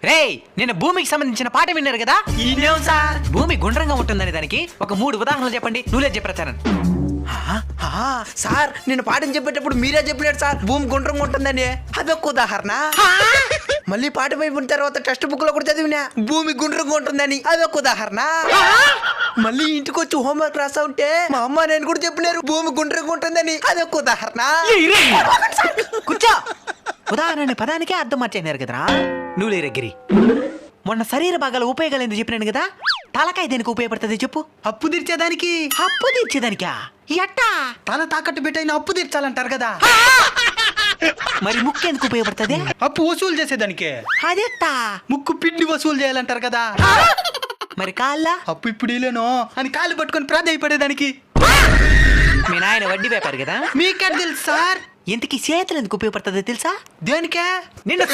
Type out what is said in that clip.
రేయ్, నిన్న భూమికి సంబంధించిన పాట విన్నారు కదా? సార్ భూమి గుండ్రంగా ఉంటుందని దానికి ఒక 3 ఉదాహరణలు చెప్పండి. నువ్వులే చెప్పాను సార్ నేను పాఠం చెప్పేటప్పుడు మీరే చెప్పినారు సార్, భూమి గుండ్రంగా ఉంటుందని. అదొక ఉదాహరణ. మళ్ళీ పాట అయిపోయిన తర్వాత టెక్స్ట్ బుక్ లో కూడా చదివినా భూమి గుండ్రంగా ఉంటుందని. అదొక ఉదాహరణ. మళ్ళీ ఇంటికి వచ్చి హోంవర్క్ రాసా ఉంటే మా అమ్మ నేను కూడా చెప్పినారు భూమి గుండ్రంగా ఉంటుందని. అదొక ఉదాహరణ. కూర్చో. ఉదాహరణ పదానికే అర్థం మార్చేసినారు కదరా. నువ్వు లేరగిరి, మొన్న శరీర భాగాల ఉపయోగాలు ఎందుకు చెప్పినాను కదా? తలకాయ దేనికి ఉపయోగపడుతుంది చెప్పు? అప్పు తీర్చేదానికి. అప్పు తీర్చేదానికా? ఎట్టా? తల తాకట్టు పెట్టైన అప్పు తీర్చాలంటారు కదా. మరి ముక్కు ఎందుకు ఉపయోగపడుతుంది? అప్పు వసూలు చేసేదానికి. అదెట్టా? ముక్కు పిండి వసూలు చేయాలంటారు కదా. మరి కాళ్ళ? అప్పు ఇప్పుడు ఇలేనో అని కాళ్ళు పట్టుకొని ప్రాధాయపడేదానికి. మీ నాయన వడ్డీ వ్యాపారి కదా? మీకే తెలుసు సార్. ఇంతకీ చేతులు ఎందుకు ఉపయోగపడుతుంది తెలుసా? దేనికే? నిన్ను